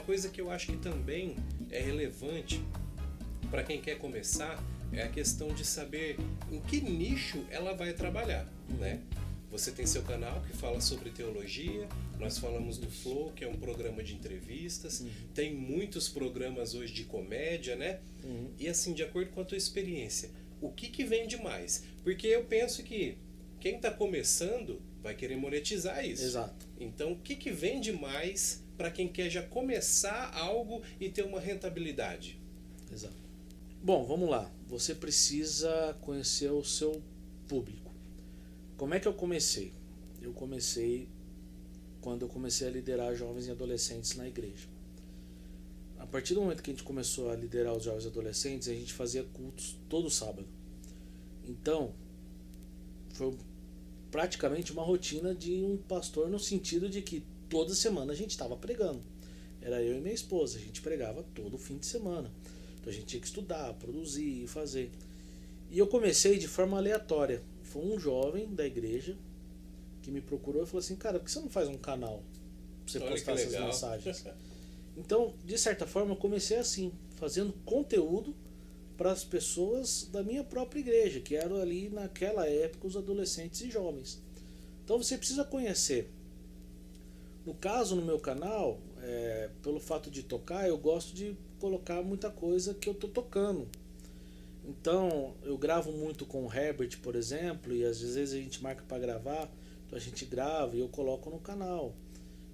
coisa que eu acho que também é relevante para quem quer começar é a questão de saber em que nicho ela vai trabalhar, né? Você tem seu canal que fala sobre teologia, nós falamos do Flow, que é um programa de entrevistas, tem muitos programas hoje de comédia, né? E assim, de acordo com a tua experiência, o que vende mais? Porque eu penso que quem está começando vai querer monetizar isso. Exato. Então, o que vende mais para quem quer já começar algo e ter uma rentabilidade? Exato. Bom, vamos lá. Você precisa conhecer o seu público. Como é que eu comecei? Eu comecei quando eu comecei a liderar jovens e adolescentes na igreja. A partir do momento que a gente começou a liderar os jovens e adolescentes, a gente fazia cultos todo sábado. Então, foi praticamente uma rotina de um pastor, no sentido de que toda semana a gente estava pregando. Era eu e minha esposa, a gente pregava todo fim de semana. Então a gente tinha que estudar, produzir e fazer. E eu comecei de forma aleatória. Foi um jovem da igreja que me procurou e falou assim: cara, por que você não faz um canal pra você postar essas mensagens? Então, de certa forma, eu comecei assim, fazendo conteúdo para as pessoas da minha própria igreja, que eram ali naquela época os adolescentes e jovens. Então você precisa conhecer. No caso, no meu canal, pelo fato de tocar, eu gosto de colocar muita coisa que eu tô tocando. Então, eu gravo muito com o Herbert, por exemplo, e às vezes a gente marca para gravar, então a gente grava e eu coloco no canal.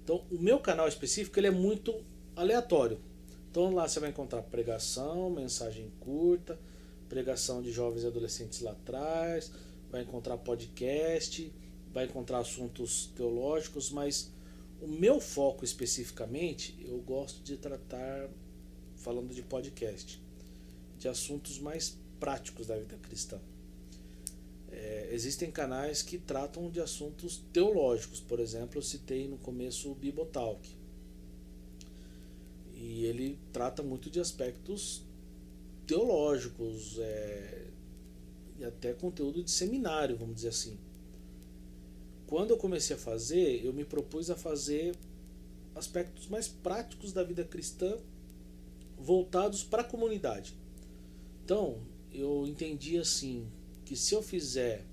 Então, o meu canal específico, ele é muito aleatório. Então lá você vai encontrar pregação, mensagem curta, pregação de jovens e adolescentes lá atrás, vai encontrar podcast, vai encontrar assuntos teológicos, mas o meu foco especificamente, eu gosto de tratar, falando de podcast, de assuntos mais práticos da vida cristã. Existem canais que tratam de assuntos teológicos, por exemplo, eu citei no começo o Bibotalk. E ele trata muito de aspectos teológicos e até conteúdo de seminário, vamos dizer assim. Quando eu comecei a fazer, eu me propus a fazer aspectos mais práticos da vida cristã voltados para a comunidade. Então, eu entendi assim, que se eu fizer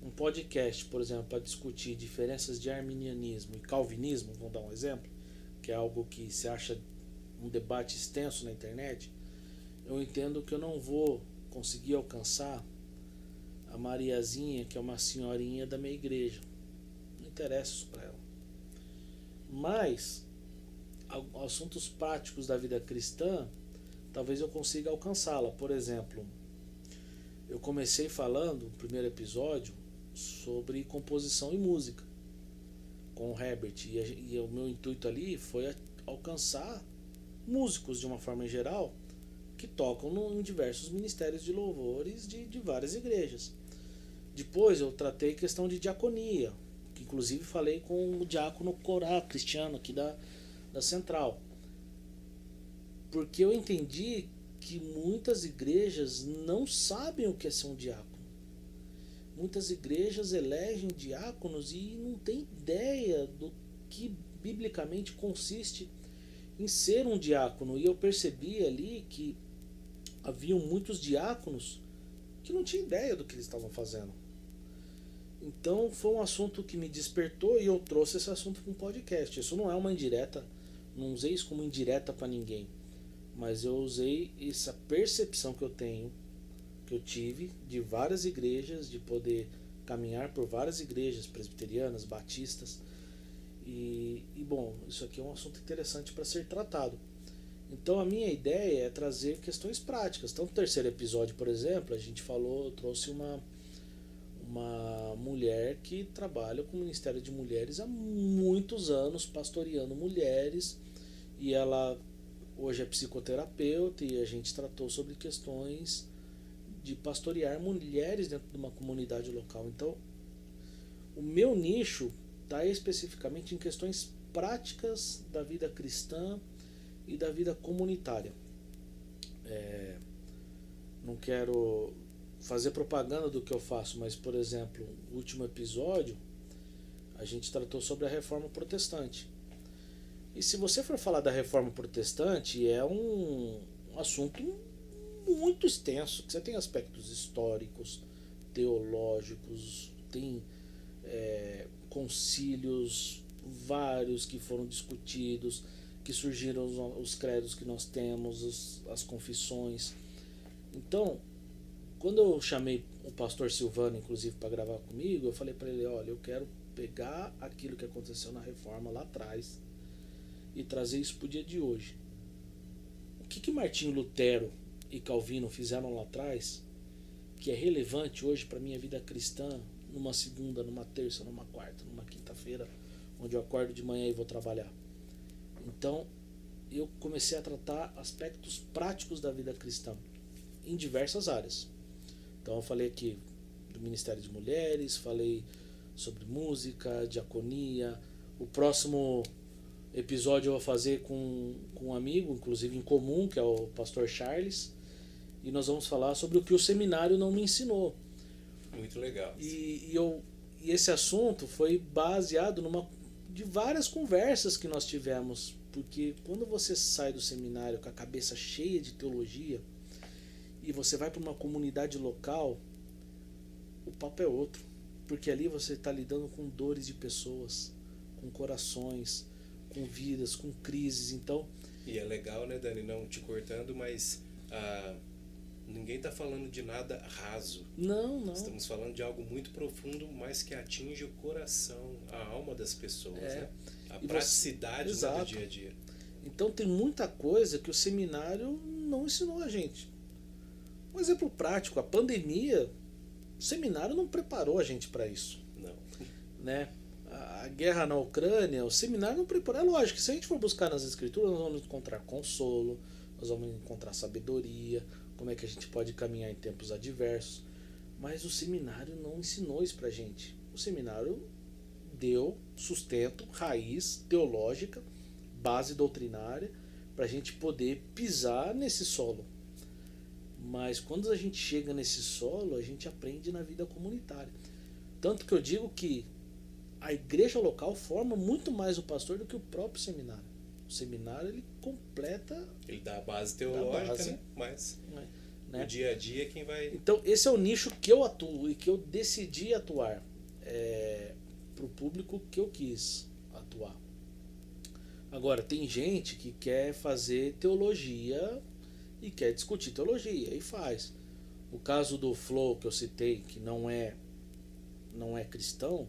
um podcast, por exemplo, para discutir diferenças de arminianismo e calvinismo, vamos dar um exemplo, que é algo que se acha um debate extenso na internet, eu entendo que eu não vou conseguir alcançar a Mariazinha, que é uma senhorinha da minha igreja. Não interessa isso para ela. Mas assuntos práticos da vida cristã, talvez eu consiga alcançá-la. Por exemplo, eu comecei falando no primeiro episódio sobre composição e música com o Herbert, e o meu intuito ali foi alcançar músicos de uma forma geral que tocam em diversos ministérios de louvores de várias igrejas. Depois eu tratei questão de diaconia, que inclusive falei com o diácono Corá Cristiano aqui da Central, porque eu entendi que muitas igrejas não sabem o que é ser um diácono. Muitas igrejas elegem diáconos e não têm ideia do que biblicamente consiste em ser um diácono. E eu percebi ali que haviam muitos diáconos que não tinham ideia do que eles estavam fazendo. Então foi um assunto que me despertou e eu trouxe esse assunto para um podcast. Isso não é uma indireta, não usei isso como indireta para ninguém, mas eu usei essa percepção que eu tive de várias igrejas, de poder caminhar por várias igrejas presbiterianas, batistas, e bom, isso aqui é um assunto interessante para ser tratado. Então a minha ideia é trazer questões práticas. Então no terceiro episódio, por exemplo, eu trouxe uma mulher que trabalha com o Ministério de Mulheres há muitos anos, pastoreando mulheres, e ela hoje é psicoterapeuta, e a gente tratou sobre questões de pastorear mulheres dentro de uma comunidade local. Então o meu nicho está especificamente em questões práticas da vida cristã e da vida comunitária. Não quero fazer propaganda do que eu faço, mas, por exemplo, no último episódio a gente tratou sobre a reforma protestante. E se você for falar da Reforma Protestante, é um assunto muito extenso, que você tem aspectos históricos, teológicos, tem concílios vários que foram discutidos, que surgiram os credos que nós temos, as confissões. Então, quando eu chamei o pastor Silvano, inclusive, para gravar comigo, eu falei para ele, olha, eu quero pegar aquilo que aconteceu na Reforma lá atrás e trazer isso para o dia de hoje. O que Martinho Lutero e Calvino fizeram lá atrás, que é relevante hoje para a minha vida cristã, numa segunda, numa terça, numa quarta, numa quinta-feira, onde eu acordo de manhã e vou trabalhar. Então, eu comecei a tratar aspectos práticos da vida cristã, em diversas áreas. Então, eu falei aqui do Ministério de Mulheres, falei sobre música, diaconia. O próximo episódio eu vou fazer com um amigo, inclusive em comum, que é o pastor Charles, e nós vamos falar sobre o que o seminário não me ensinou. Muito legal. E esse assunto foi baseado de várias conversas que nós tivemos, porque quando você sai do seminário com a cabeça cheia de teologia e você vai para uma comunidade local, o papo é outro, porque ali você está lidando com dores de pessoas, com corações, com vidas, com crises. Então, e é legal, né, Dani, não te cortando, mas ninguém está falando de nada raso. Não. Estamos falando de algo muito profundo, mas que atinge o coração, a alma das pessoas, né? A praticidade, né, do dia a dia. Então tem muita coisa que o seminário não ensinou a gente. Um exemplo prático, a pandemia, o seminário não preparou a gente para isso. Não. Né? A guerra na Ucrânia, o seminário não preparou. É lógico que se a gente for buscar nas escrituras, nós vamos encontrar consolo, nós vamos encontrar sabedoria, como é que a gente pode caminhar em tempos adversos. Mas o seminário não ensinou isso pra gente. O seminário deu sustento, raiz teológica, base doutrinária, pra gente poder pisar nesse solo. Mas quando a gente chega nesse solo, a gente aprende na vida comunitária. Tanto que eu digo que a igreja local forma muito mais o pastor do que o próprio seminário. O seminário, ele completa... Ele dá a base teológica, né? Mas né? O dia a dia é quem vai... Então, esse é o nicho que eu atuo e que eu decidi atuar. Para o público que eu quis atuar. Agora, tem gente que quer fazer teologia e quer discutir teologia, e faz. O caso do Flow que eu citei, que não é cristão,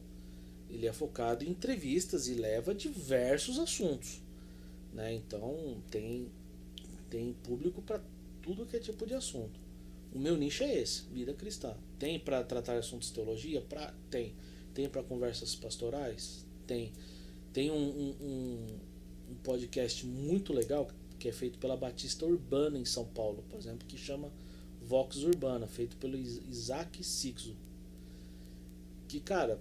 ele é focado em entrevistas e leva diversos assuntos, né? Então tem público para tudo que é tipo de assunto. O meu nicho é esse, vida cristã. Tem para tratar assuntos de teologia? Tem para conversas pastorais? Tem um podcast muito legal que é feito pela Batista Urbana em São Paulo, por exemplo, que chama Vox Urbana, feito pelo Isaac Sixo. Que, cara,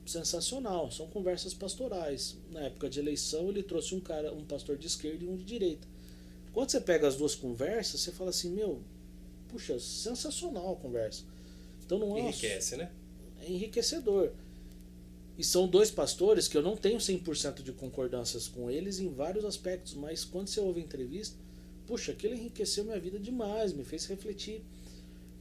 sensacional, são conversas pastorais. Na época de eleição ele trouxe um pastor de esquerda e um de direita. Quando você pega as duas conversas, você fala assim, puxa, sensacional a conversa. Então não é enriquece, né? É enriquecedor. E são dois pastores que eu não tenho 100% de concordâncias com eles em vários aspectos, mas quando você ouve a entrevista, puxa, aquilo enriqueceu minha vida demais, me fez refletir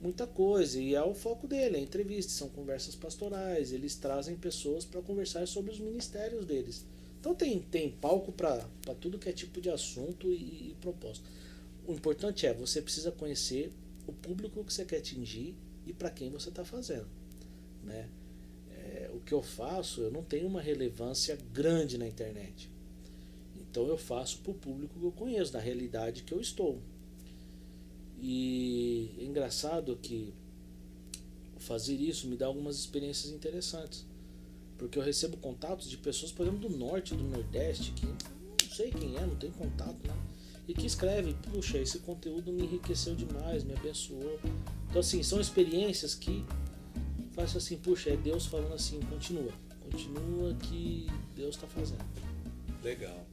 muita coisa. E é o foco dele, é entrevista, são conversas pastorais, eles trazem pessoas para conversar sobre os ministérios deles. Então tem palco para tudo que é tipo de assunto e propósito. O importante é, você precisa conhecer o público que você quer atingir e para quem você está fazendo, né? O que eu faço, eu não tenho uma relevância grande na internet. Então eu faço para o público que eu conheço, da realidade que eu estou. E é engraçado que fazer isso me dá algumas experiências interessantes. Porque eu recebo contatos de pessoas, por exemplo, do norte, do nordeste, que não sei quem é, não tenho contato, né? E que escrevem, puxa, esse conteúdo me enriqueceu demais, me abençoou. Então assim, são experiências que faço assim, puxa, é Deus falando assim, continua que Deus está fazendo. Legal.